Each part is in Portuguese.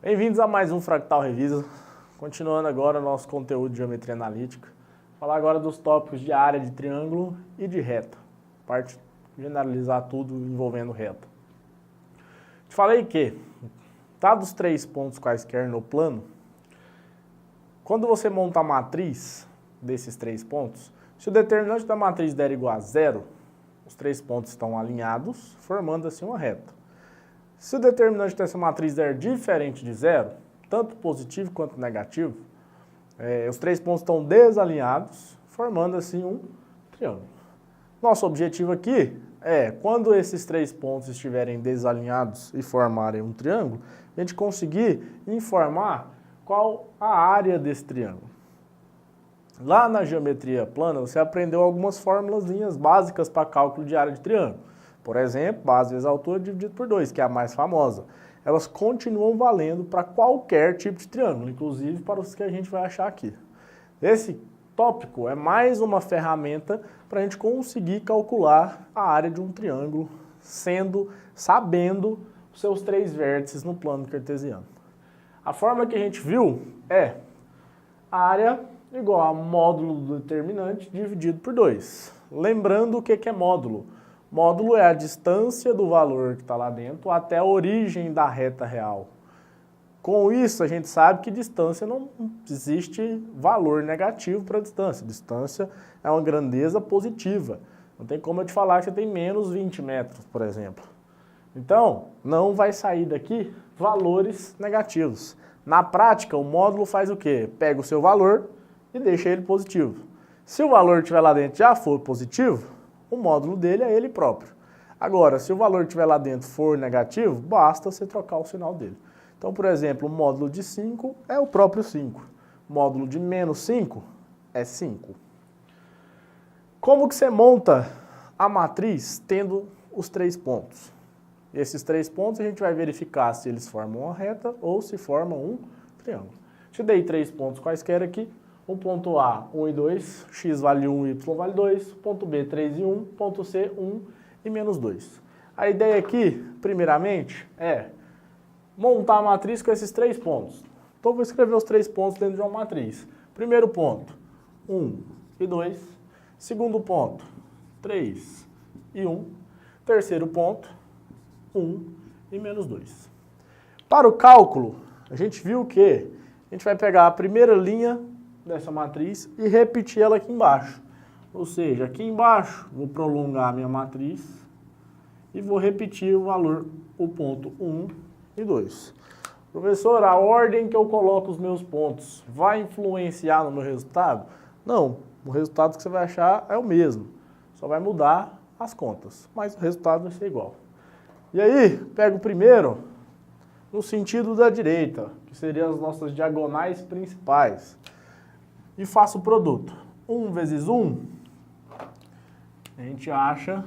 Bem-vindos a mais um Fractal Revisa. Continuando agora o nosso conteúdo de geometria analítica. Falar agora dos tópicos de área de triângulo e de reta. Parte generalizar tudo envolvendo reta. Te falei que, dados 3 pontos quaisquer no plano, quando você monta a matriz desses 3 pontos, se o determinante da matriz der igual a 0, os 3 pontos estão alinhados, formando assim uma reta. Se o determinante dessa matriz der diferente de 0, tanto positivo quanto negativo, os 3 pontos estão desalinhados, formando assim um triângulo. Nosso objetivo aqui é, quando esses 3 pontos estiverem desalinhados e formarem um triângulo, a gente conseguir informar qual a área desse triângulo. Lá na geometria plana, você aprendeu algumas fórmulas básicas para cálculo de área de triângulo. Por exemplo, base vezes altura dividido por 2, que é a mais famosa. Elas continuam valendo para qualquer tipo de triângulo, inclusive para os que a gente vai achar aqui. Esse tópico é mais uma ferramenta para a gente conseguir calcular a área de um triângulo, sabendo os seus 3 vértices no plano cartesiano. A forma que a gente viu é área igual a módulo do determinante dividido por 2. Lembrando o que é módulo. Módulo é a distância do valor que está lá dentro até a origem da reta real. Com isso, a gente sabe que distância não existe valor negativo para a distância. Distância é uma grandeza positiva. Não tem como eu te falar que você tem menos 20 metros, por exemplo. Então, não vai sair daqui valores negativos. Na prática, o módulo faz o quê? Pega o seu valor e deixa ele positivo. Se o valor que estiver lá dentro já for positivo, o módulo dele é ele próprio. Agora, se o valor que estiver lá dentro for negativo, basta você trocar o sinal dele. Então, por exemplo, o módulo de 5 é o próprio 5. O módulo de menos 5 é 5. Como que você monta a matriz tendo os 3 pontos? Esses 3 pontos a gente vai verificar se eles formam uma reta ou se formam um triângulo. Te dei 3 pontos quaisquer aqui. O ponto A, 1 e 2, x vale 1, y vale 2, ponto B, 3 e 1, ponto C, 1 e menos 2. A ideia aqui, primeiramente, é montar a matriz com esses 3 pontos. Então, vou escrever os 3 pontos dentro de uma matriz. Primeiro ponto, 1 e 2. Segundo ponto, 3 e 1. Terceiro ponto, 1 e menos 2. Para o cálculo, a gente viu que a gente vai pegar a primeira linha dessa matriz e repetir ela aqui embaixo. Ou seja, aqui embaixo vou prolongar a minha matriz e vou repetir o valor, o ponto 1 e 2. Professor, a ordem que eu coloco os meus pontos vai influenciar no meu resultado? Não, o resultado que você vai achar é o mesmo, só vai mudar as contas, mas o resultado vai ser igual. E aí, pego o primeiro no sentido da direita, que seriam as nossas diagonais principais. E faço o produto. 1 vezes 1, a gente acha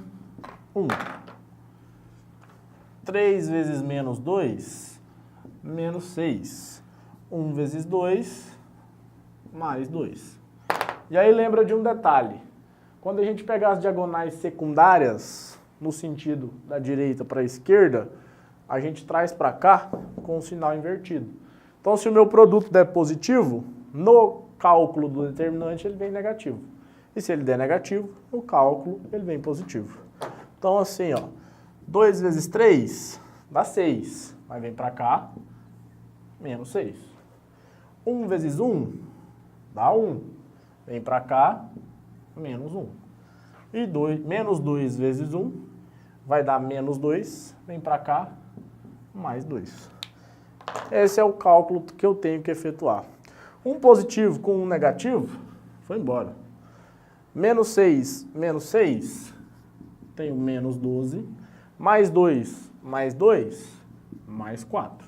1. 3 vezes menos 2, menos 6. 1 vezes 2, mais 2. E aí lembra de um detalhe. Quando a gente pegar as diagonais secundárias, no sentido da direita para a esquerda, a gente traz para cá com o sinal invertido. Então, se o meu produto der positivo, no cálculo do determinante ele vem negativo. E se ele der negativo, no cálculo ele vem positivo. Então assim, ó, 2 vezes 3 dá 6, mas vem para cá, menos 6. 1 vezes 1 dá 1, vem para cá, menos 1. E menos 2 vezes 1 vai dar menos 2, vem para cá, mais 2. Esse é o cálculo que eu tenho que efetuar. Um positivo com um negativo, foi embora. Menos 6, tenho menos 12. Mais 2, mais 4.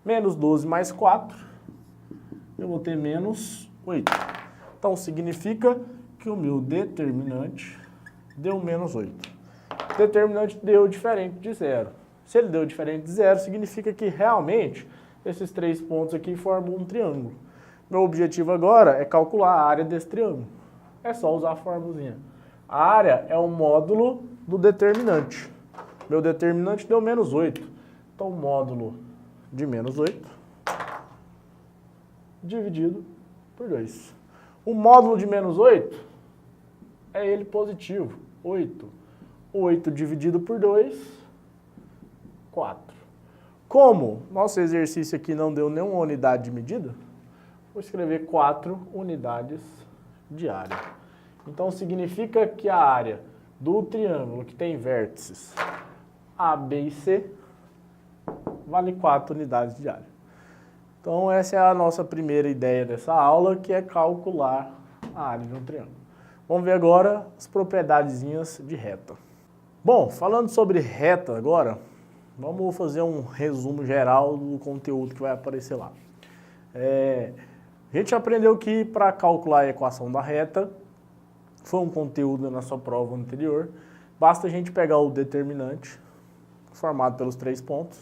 Menos 12 mais 4, eu vou ter menos 8. Então, significa que o meu determinante deu menos 8. O determinante deu diferente de 0. Se ele deu diferente de 0, significa que realmente esses 3 pontos aqui formam um triângulo. Meu objetivo agora é calcular a área desse triângulo. É só usar a formulazinha. A área é o módulo do determinante. Meu determinante deu menos 8. Então, o módulo de menos 8 dividido por 2. O módulo de menos 8 é ele positivo, 8. 8 dividido por 2, 4. Como nosso exercício aqui não deu nenhuma unidade de medida, vou escrever 4 unidades de área. Então significa que a área do triângulo que tem vértices A, B e C vale 4 unidades de área. Então essa é a nossa primeira ideia dessa aula, que é calcular a área de um triângulo. Vamos ver agora as propriedadezinhas de reta. Bom, falando sobre reta agora, vamos fazer um resumo geral do conteúdo que vai aparecer lá. A gente aprendeu que para calcular a equação da reta, foi um conteúdo na sua prova anterior, basta a gente pegar o determinante, formado pelos 3 pontos,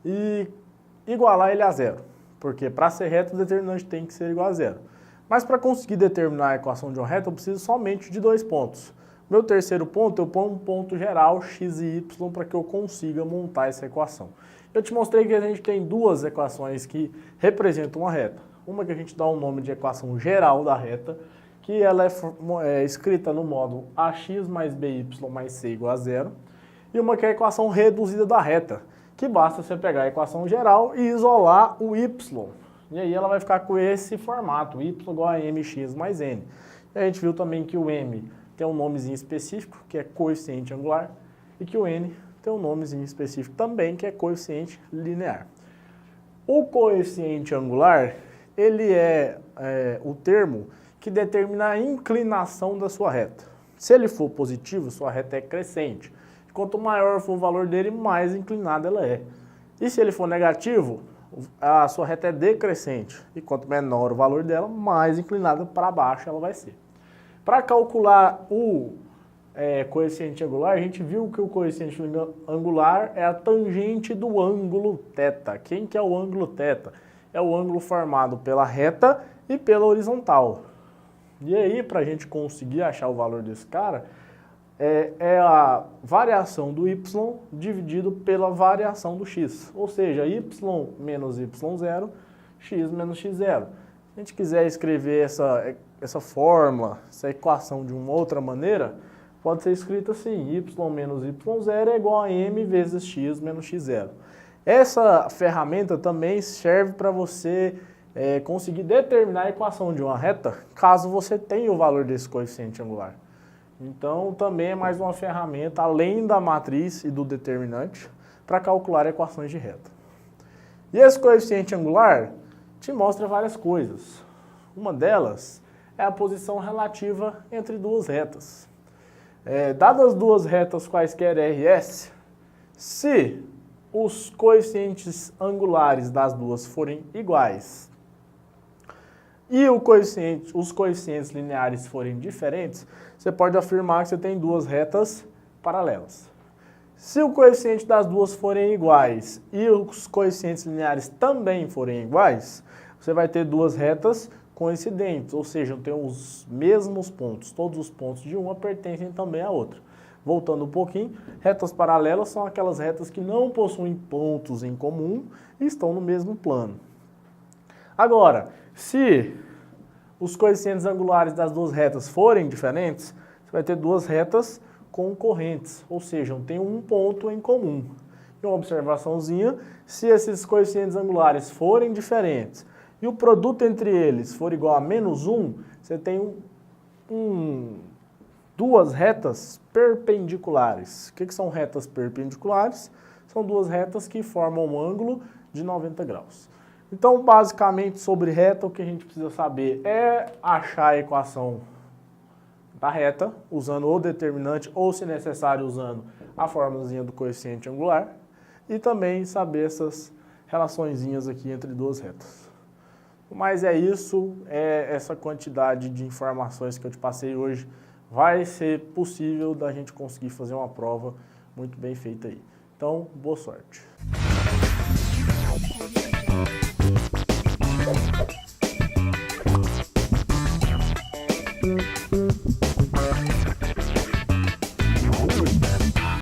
e igualar ele a zero. Porque para ser reta, o determinante tem que ser igual a zero. Mas para conseguir determinar a equação de uma reta, eu preciso somente de 2 pontos. Meu terceiro ponto, eu ponho um ponto geral, x e y, para que eu consiga montar essa equação. Eu te mostrei que a gente tem 2 equações que representam uma reta. Uma que a gente dá o nome de equação geral da reta, que ela é escrita no módulo ax mais by mais c igual a zero. E uma que é a equação reduzida da reta, que basta você pegar a equação geral e isolar o y. E aí ela vai ficar com esse formato, y igual a mx mais n. E a gente viu também que o m tem um nomezinho específico, que é coeficiente angular, e que o n tem um nomezinho específico também, que é coeficiente linear. O coeficiente angular, ele é o termo que determina a inclinação da sua reta. Se ele for positivo, sua reta é crescente. Quanto maior for o valor dele, mais inclinada ela é. E se ele for negativo, a sua reta é decrescente. E quanto menor o valor dela, mais inclinada para baixo ela vai ser. Para calcular o coeficiente angular, a gente viu que o coeficiente angular é a tangente do ângulo θ. Quem que é o ângulo θ? É o ângulo formado pela reta e pela horizontal. E aí, para a gente conseguir achar o valor desse cara, é a variação do y dividido pela variação do x. Ou seja, y menos y0, x menos x0. Se a gente quiser escrever essa fórmula, essa equação de uma outra maneira, pode ser escrita assim, y menos y0 é igual a m vezes x menos x0. Essa ferramenta também serve para você conseguir determinar a equação de uma reta, caso você tenha o valor desse coeficiente angular. Então, também é mais uma ferramenta, além da matriz e do determinante, para calcular equações de reta. E esse coeficiente angular te mostra várias coisas. Uma delas é a posição relativa entre duas retas. Dadas duas retas quaisquer R e S, se os coeficientes angulares das duas forem iguais e os coeficientes lineares forem diferentes, você pode afirmar que você tem duas retas paralelas. Se o coeficiente das duas forem iguais e os coeficientes lineares também forem iguais, você vai ter duas retas coincidentes, ou seja, tem os mesmos pontos. Todos os pontos de uma pertencem também à outra. Voltando um pouquinho, retas paralelas são aquelas retas que não possuem pontos em comum e estão no mesmo plano. Agora, se os coeficientes angulares das duas retas forem diferentes, você vai ter duas retas concorrentes, ou seja, tem um ponto em comum. E uma observaçãozinha, se esses coeficientes angulares forem diferentes e o produto entre eles for igual a menos 1, você tem duas retas perpendiculares. O que são retas perpendiculares? São duas retas que formam um ângulo de 90 graus. Então, basicamente, sobre reta, o que a gente precisa saber é achar a equação da reta, usando o determinante, ou, se necessário, usando a formulazinha do coeficiente angular, e também saber essas relaçõezinhas aqui entre duas retas. Mas é isso, essa quantidade de informações que eu te passei hoje vai ser possível da gente conseguir fazer uma prova muito bem feita aí. Então, boa sorte!